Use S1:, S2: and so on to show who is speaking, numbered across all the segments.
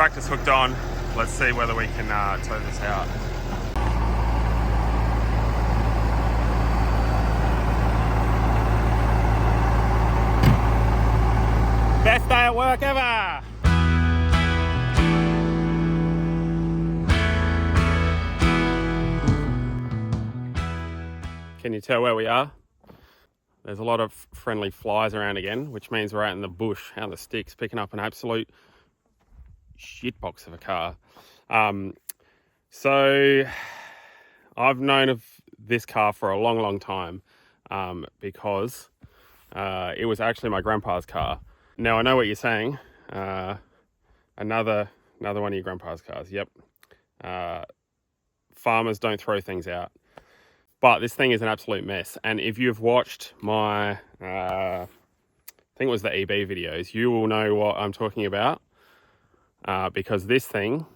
S1: tractor's hooked on. Let's see whether we can tow this out. Best day at work ever! Can you tell where we are? There's a lot of friendly flies around again, which means we're out in the bush, out in the sticks, picking up an absolute shitbox of a car. So I've known of this car for a long time because it was actually my grandpa's car. Now I know what you're saying. Another one of your grandpa's cars. Yep. Farmers don't throw things out. But this thing is an absolute mess. And if you've watched my, I think it was the EB videos, you will know what I'm talking about. Because this thing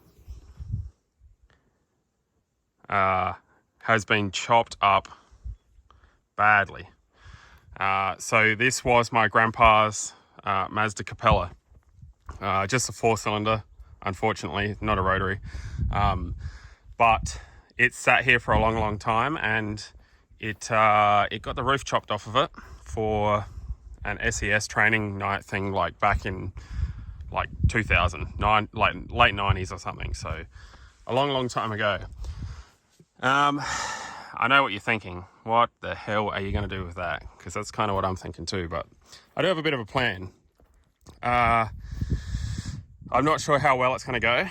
S1: has been chopped up badly. So this was my grandpa's Mazda Capella. Just a 4-cylinder, unfortunately, not a rotary. But it sat here for a long time, and it got the roof chopped off of it for an SES training night thing, like back in like 2009, like late 90s or something. So a long time ago. I know what you're thinking. What the hell are you going to do with that? Because that's kind of what I'm thinking too. But I do have a bit of a plan. I'm not sure how well it's going to go.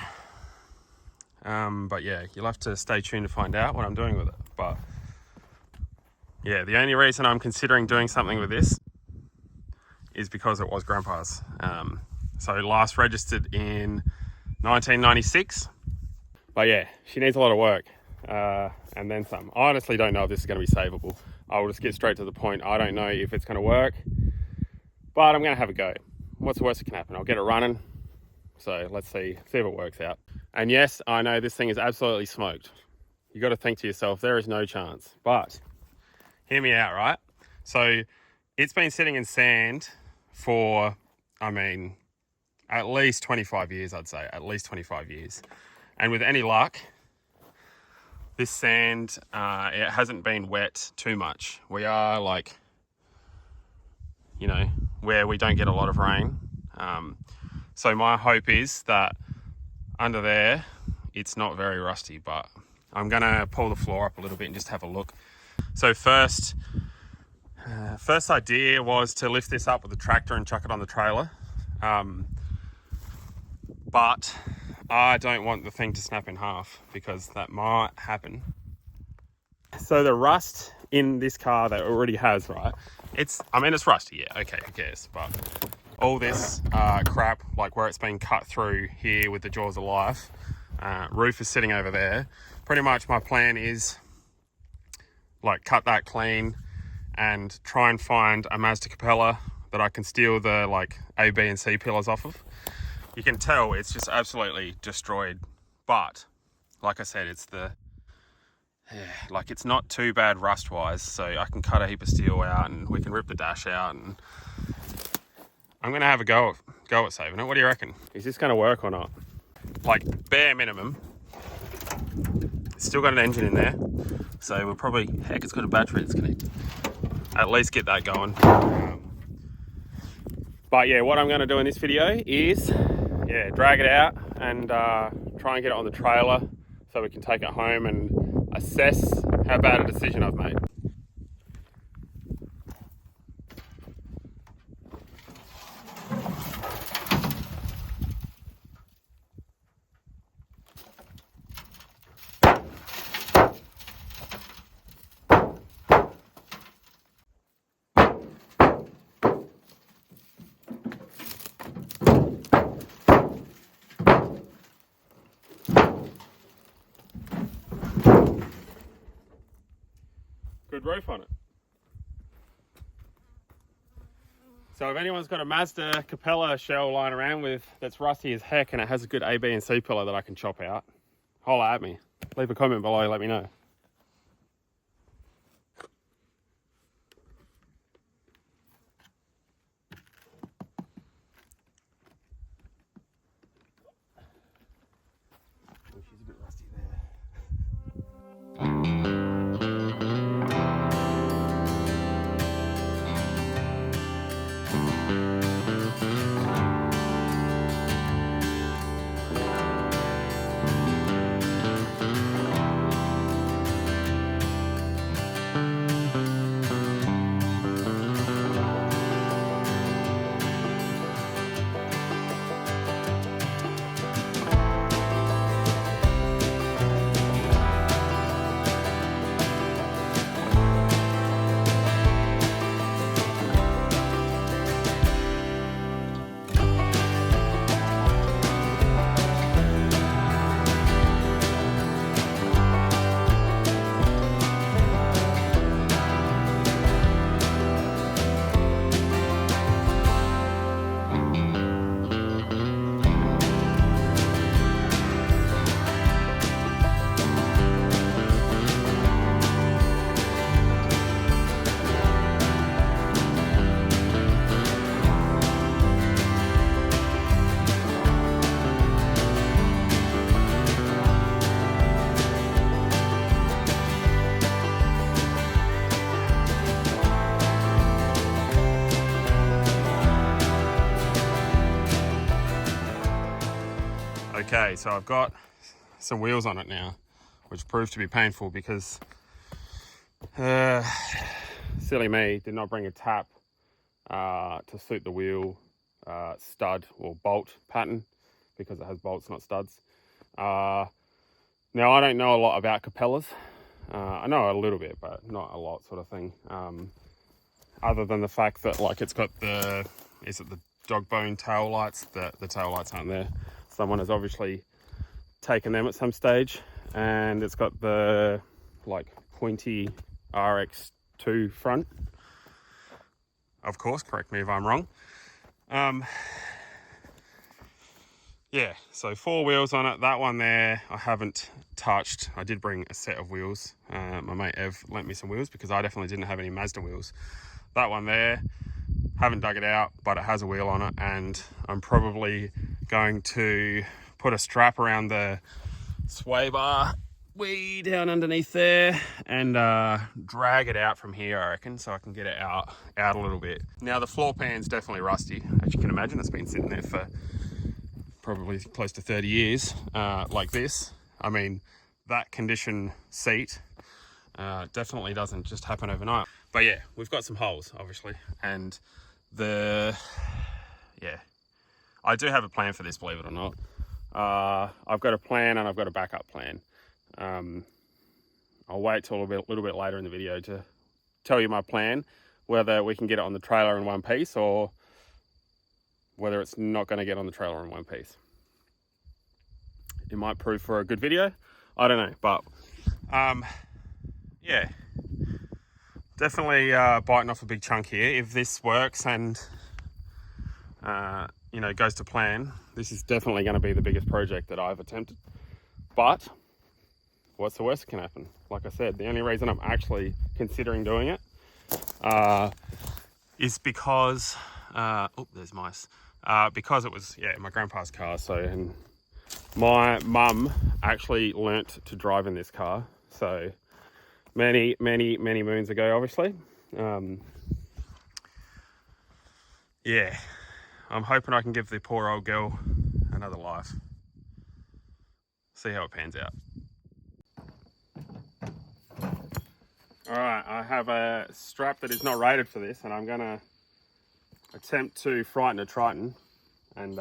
S1: But yeah, you'll have to stay tuned to find out what I'm doing with it. But yeah, the only reason I'm considering doing something with this is because it was Grandpa's. So last registered in 1996. But yeah, she needs a lot of work. And then some. I honestly don't know if this is going to be savable. I will just get straight to the point. I don't know if it's going to work, but I'm going to have a go. What's the worst that can happen? I'll get it running. So let's see if it works out. And yes, I know this thing is absolutely smoked. You got to think to yourself, there is no chance. But hear me out, right? So it's been sitting in sand for, at least 25 years, I'd say. At least 25 years. And with any luck, this sand, it hasn't been wet too much. We are like, where we don't get a lot of rain. So my hope is that under there, it's not very rusty, but I'm going to pull the floor up a little bit and just have a look. So first idea was to lift this up with the tractor and chuck it on the trailer. But I don't want the thing to snap in half because that might happen. So the rust in this car that it already has, right? It's rusty, yeah, okay, who cares? But all this crap, like where it's been cut through here with the jaws of life, roof is sitting over there. Pretty much my plan is like cut that clean and try and find a Mazda Capella that I can steal the like A, B and C pillars off of. You can tell it's just absolutely destroyed, but like I said, it's it's not too bad rust wise, so I can cut a heap of steel out and we can rip the dash out, and I'm gonna have a go at saving it. What do you reckon? Is this gonna work or not? Like bare minimum, it's still got an engine in there, so we'll probably, heck, it's got a battery that's connected. At least get that going. But yeah, what I'm gonna do in this video is drag it out and try and get it on the trailer so we can take it home and assess how bad a decision I've made. Good roof on it. So if anyone's got a Mazda Capella shell lying around with that's rusty as heck and it has a good A, B and C pillar that I can chop out, holler at me. Leave a comment below, let me know. Okay, so I've got some wheels on it now, which proved to be painful because silly me did not bring a tap to suit the wheel stud or bolt pattern, because it has bolts, not studs. Now, I don't know a lot about Capellas. I know a little bit, but not a lot, sort of thing. Other than the fact that, like, it's got the dog bone tail lights? The tail lights aren't there. Someone has obviously taken them at some stage, and it's got the, like, pointy RX2 front. Of course, correct me if I'm wrong. Yeah, so 4 wheels on it. That one there I haven't touched. I did bring a set of wheels. My mate Ev lent me some wheels because I definitely didn't have any Mazda wheels. That one there, haven't dug it out, but it has a wheel on it, and I'm probably going to put a strap around the sway bar way down underneath there and drag it out from here, I reckon, so I can get it out a little bit. Now, the floor pan's definitely rusty. As you can imagine, it's been sitting there for probably close to 30 years, like this. I mean, that condition seat definitely doesn't just happen overnight. But yeah, we've got some holes, obviously, and I do have a plan for this, believe it or not. I've got a plan and I've got a backup plan. I'll wait till a little bit later in the video to tell you my plan, whether we can get it on the trailer in one piece or whether it's not going to get on the trailer in one piece. It might prove for a good video, I don't know, but yeah, definitely biting off a big chunk here. If this works and you know, goes to plan, this is definitely going to be the biggest project that I've attempted. But what's the worst that can happen? Like I said, the only reason I'm actually considering doing it is because oh, there's mice. Because it was, yeah, my grandpa's car. So, and my mum actually learnt to drive in this car. So many moons ago, obviously. Yeah, I'm hoping I can give the poor old girl another life. See how it pans out. All right, I have a strap that is not rated for this, and I'm gonna attempt to frighten a Triton and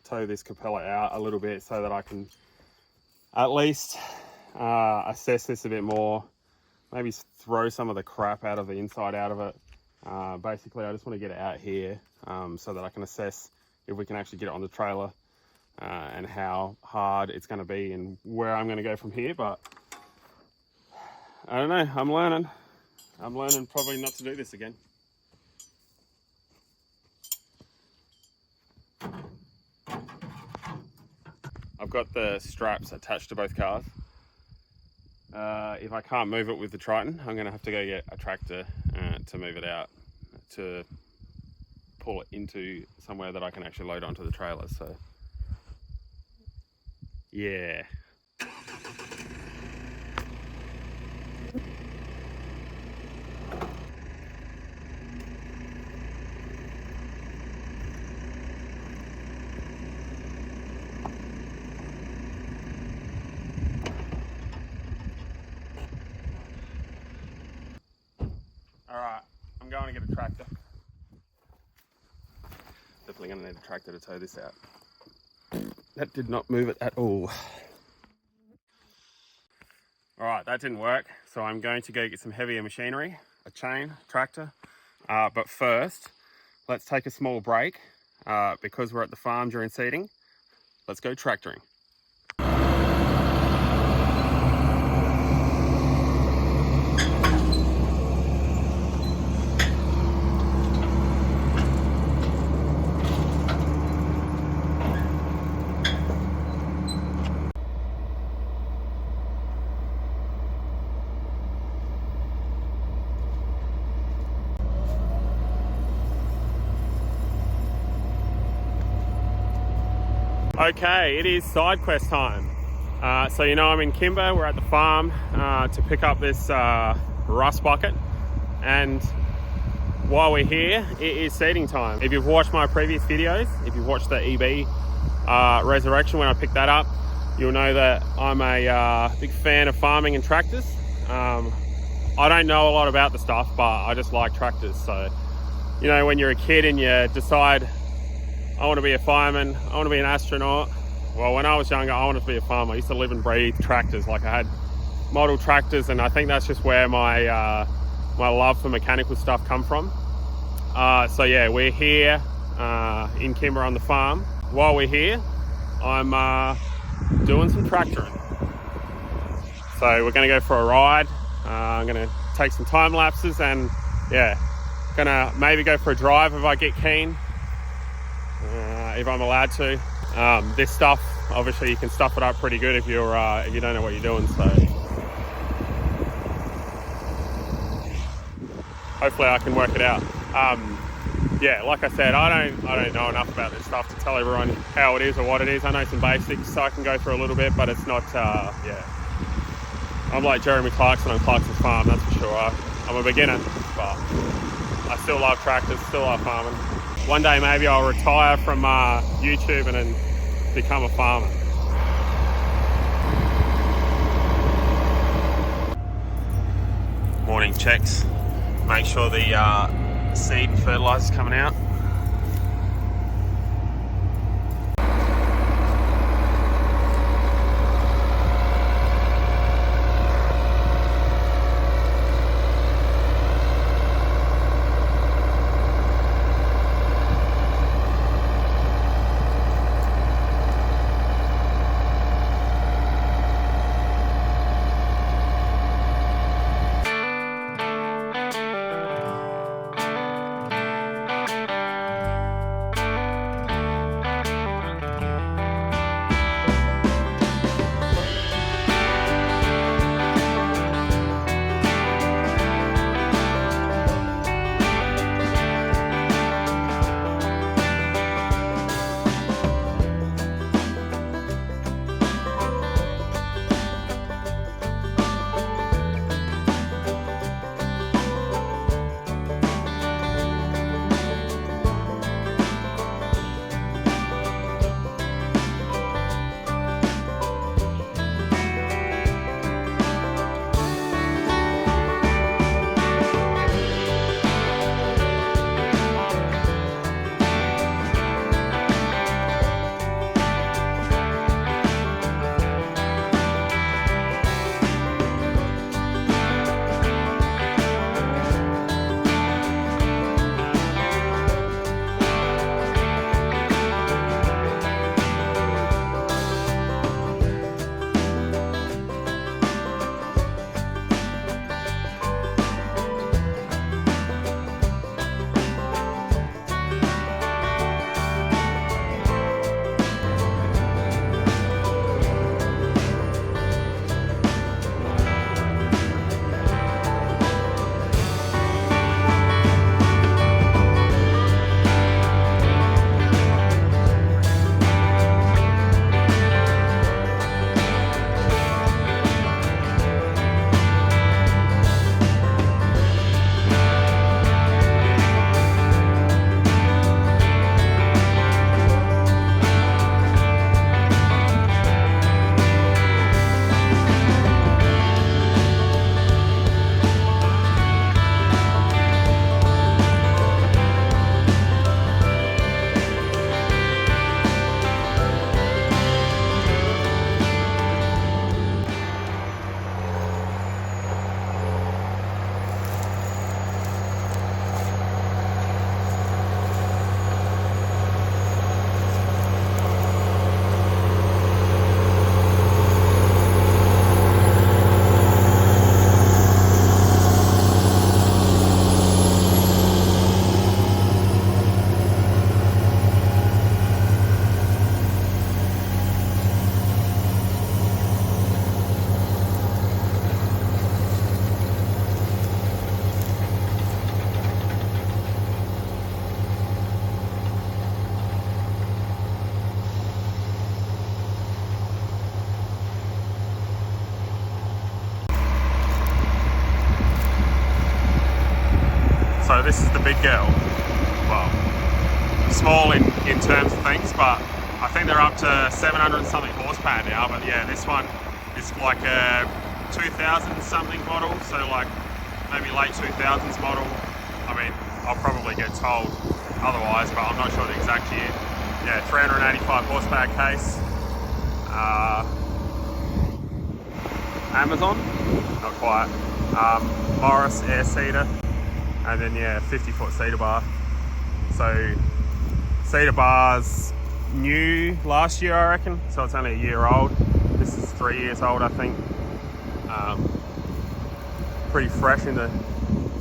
S1: tow this Capella out a little bit so that I can at least assess this a bit more, maybe throw some of the crap out of the inside out of it. Basically, I just want to get it out here so that I can assess if we can actually get it on the trailer and how hard it's going to be and where I'm going to go from here. But I don't know, I'm learning probably not to do this again. I've got the straps attached to both cars. If I can't move it with the Triton, I'm going to have to go get a tractor to move it out, to pull it into somewhere that I can actually load onto the trailer. So yeah. Alright, I'm going to get a tractor. Definitely going to need a tractor to tow this out. That did not move it at all. Alright, that didn't work, so I'm going to go get some heavier machinery, a chain, tractor. But first, let's take a small break because we're at the farm during seeding. Let's go tractoring. Okay, it is side quest time. So you know I'm in Kimber, we're at the farm to pick up this rust bucket, and while we're here, it is seeding time. If you've watched my previous videos, if you've watched the EB Resurrection when I picked that up. You'll know that I'm a big fan of farming and tractors. I don't know a lot about the stuff, but I just like tractors. So, you know, when you're a kid and you decide, I want to be a fireman, I want to be an astronaut. Well, when I was younger, I wanted to be a farmer. I used to live and breathe tractors. Like, I had model tractors, and I think that's just where my my love for mechanical stuff come from. So yeah, we're here in Kimber on the farm. While we're here, I'm doing some tractoring. So we're going to go for a ride. I'm going to take some time lapses, and yeah, gonna maybe go for a drive if I get keen, if I'm allowed to. This stuff, obviously you can stuff it up pretty good if you don't know what you're doing, so hopefully I can work it out. Yeah, like I said, I don't know enough about this stuff to tell everyone how it is or what it is. I know some basics, so I can go through a little bit, but it's not, yeah. I'm like Jeremy Clarkson on Clarkson's Farm, that's for sure. I'm a beginner, but I still love tractors, still love farming. One day maybe I'll retire from YouTube and then become a farmer. Morning checks. Make sure the seed and fertilizer's coming out. So this is the big girl. Well, small in terms of things, but I think they're up to 700 and something horsepower now, but yeah, this one is like a 2000 something model, so like maybe late 2000s model. I mean, I'll probably get told otherwise, but I'm not sure the exact year. Yeah, 385 horsepower case. Amazon, not quite. Morris air seater, and then yeah, 50-foot seater bar. So seater bar's new last year, I reckon. So it's only a year old. This is 3 years old, I think. Pretty fresh in the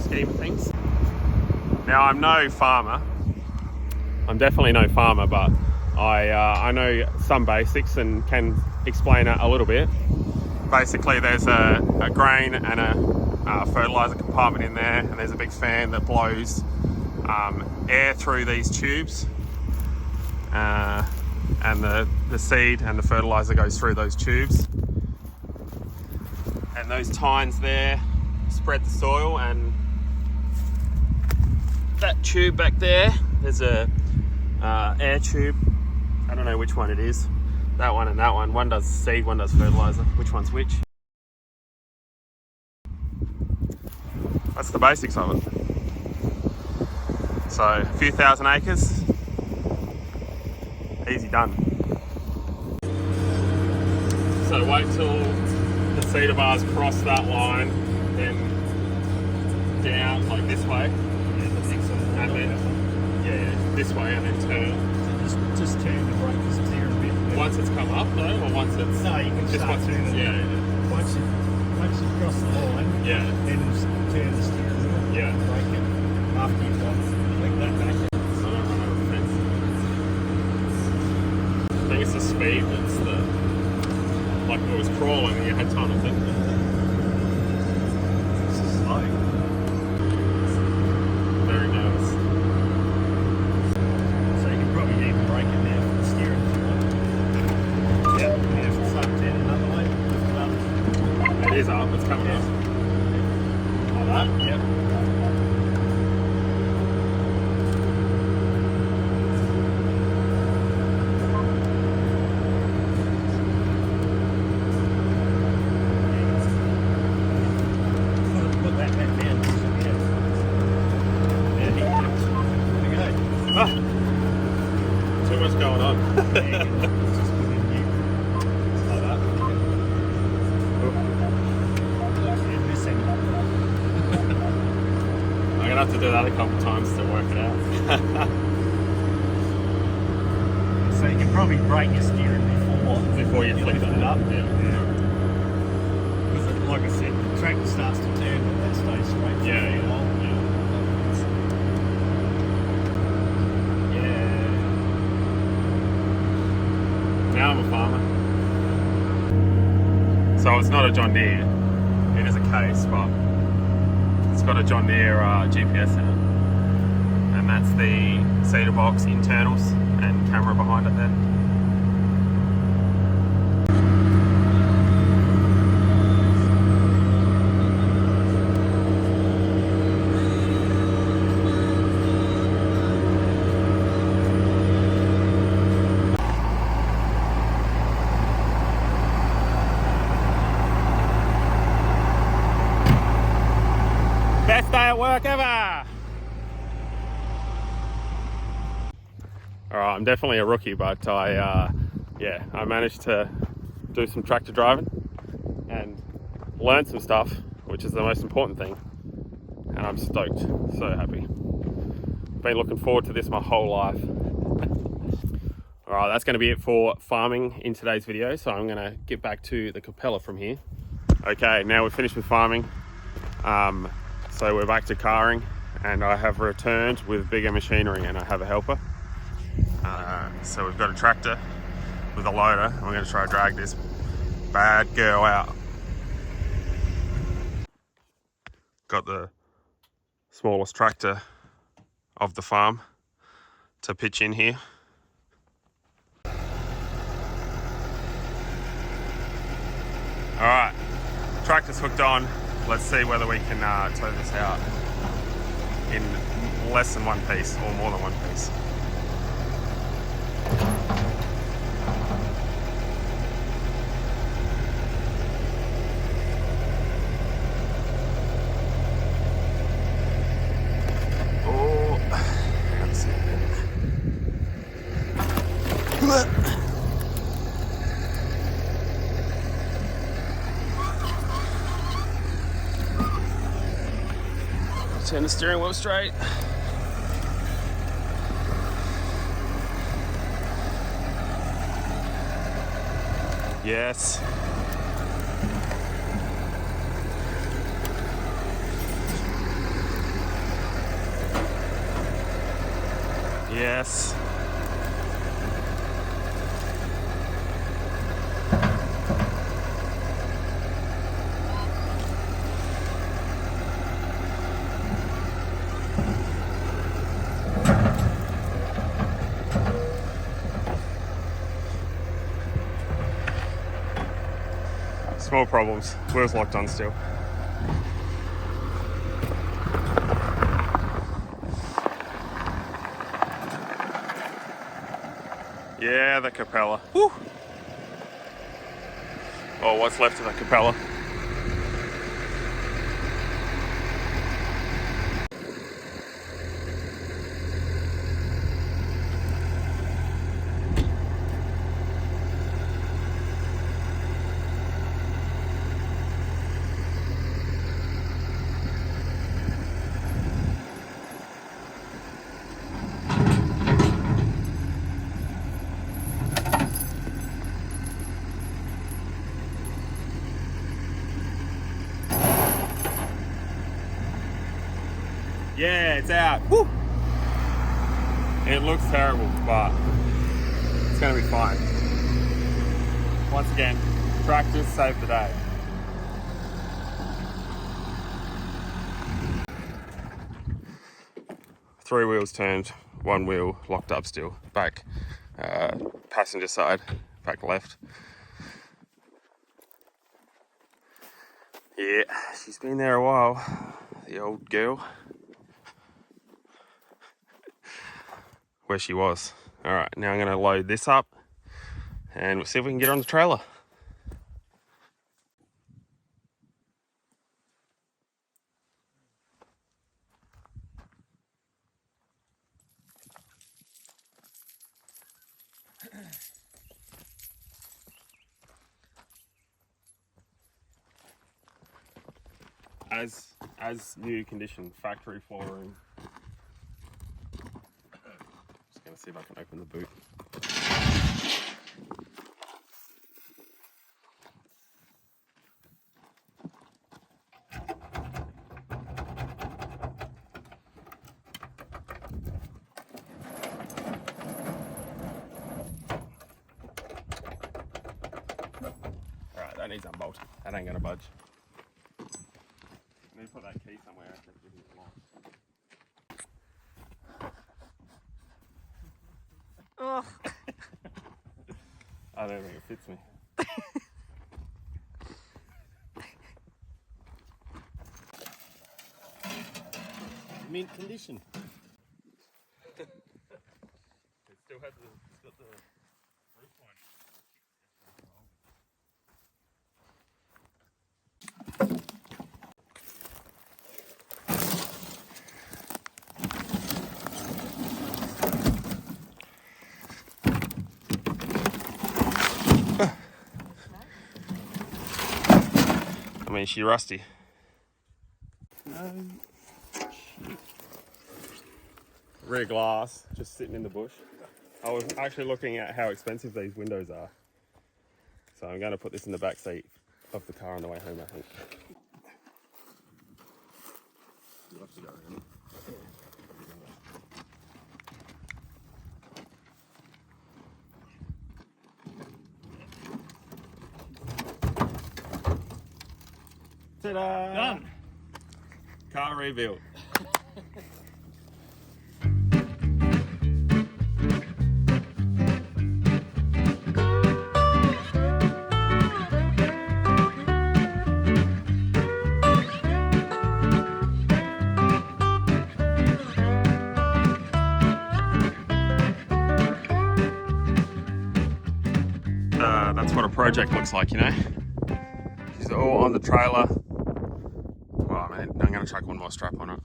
S1: scheme of things. Now, I'm no farmer. I'm definitely no farmer, but I know some basics and can explain it a little bit. Basically, there's a grain and a fertilizer compartment in there, and there's a big fan that blows air through these tubes, and the seed and the fertilizer goes through those tubes, and those tines there spread the soil, and that tube back there's a air tube. I don't know which one it is. That one and that one. One does seed, one does fertilizer. Which one's which? That's the basics of it. So a few thousand acres, easy done. So wait till the seeder bars cross that line, then down like this way, and then this way, and then turn.
S2: Just turn the brake and steer a bit.
S1: Once it's come up though, or once it's...
S2: No, you can start turning.
S1: Yeah.
S2: Once you cross the line, then turn the steering wheel.
S1: Yeah.
S2: Brake it after you've got that back.
S1: So I don't run over the fence. I think it's the speed that's the... Like if it was crawling and you had time to think.
S2: It's just slow.
S1: Very nervous.
S2: So you can probably even brake it now for the steering if you want. Yeah, now if it's start turning another way, lift it up.
S1: It is up, it's coming up. Like that?
S2: Yep. Put that back down. Yeah, there we go.
S1: Ah, too much going on.
S2: Just put in new.
S1: Like that.
S2: And this end.
S1: I'm gonna have to do that a couple times to work it out.
S2: So you can probably brake your steering
S1: Before you flick
S2: lift
S1: it
S2: it up.
S1: Yeah.
S2: Because like I said, the tractor starts to turn, but that stays straight for
S1: Yeah,
S2: a
S1: yeah.
S2: while.
S1: Now I'm a farmer. So it's not a John Deere. It is a case, but it's got a John Deere GPS in it. And that's the seeder box internals and camera behind it there. Best day at work ever! Alright, I'm definitely a rookie, but I managed to do some tractor driving and learn some stuff, which is the most important thing. And I'm stoked, so happy. Been looking forward to this my whole life. Alright, that's going to be it for farming in today's video, so I'm going to get back to the Capella from here. Okay, now we're finished with farming. So we're back to carring, and I have returned with bigger machinery, and I have a helper. So we've got a tractor with a loader, and we're going to try to drag this bad girl out. Got the smallest tractor of the farm to pitch in here. Alright, tractor's hooked on. Let's see whether we can tow this out in less than one piece or more than one piece. Turn the steering wheel straight. Yes. Yes. Small problems. Wheels locked on still. Yeah, the Capella. Woo! Oh, what's left of the Capella. Yeah, it's out. Woo! It looks terrible, but it's going to be fine. Once again, practice saved the day. Three wheels turned, one wheel locked up still. Back passenger side, back left. Yeah, she's been there a while, the old girl. Where she was. All right, now I'm going to load this up and we'll see if we can get her on the trailer. As new condition, factory flooring. Just going to see if I can open the boot. Alright, that needs unbolting. That ain't going to budge. I need to put that key somewhere after it gives me the lock. I don't think it fits me.
S2: Mint condition.
S1: It still has the, it's got the roof line. I mean, she's rusty. Rear glass, just sitting in the bush. I was actually looking at how expensive these windows are. So I'm going to put this in the back seat of the car on the way home, I think. Ta-da!
S2: Done.
S1: Car rebuilt. That's what a project looks like, you know. She's all on the trailer. Well, I mean, I'm going to chuck one more strap on it.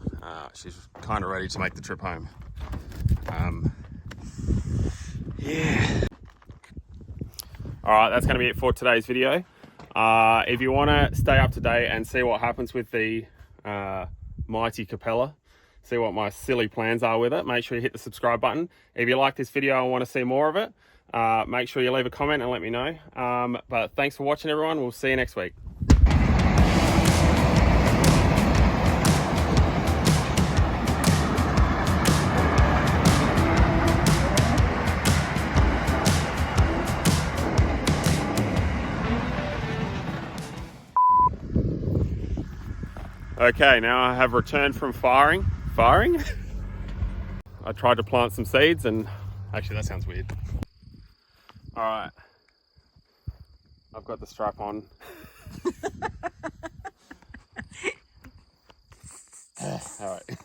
S1: She's kind of ready to make the trip home. Yeah. All right, that's going to be it for today's video. If you want to stay up to date and see what happens with the mighty Capella, see what my silly plans are with it, make sure you hit the subscribe button. If you like this video and want to see more of it, make sure you leave a comment and let me know. But thanks for watching, everyone. We'll see you next week. Okay, now I have returned from firing. I tried to plant some seeds and actually that sounds weird. All right, I've got the strap on. All right.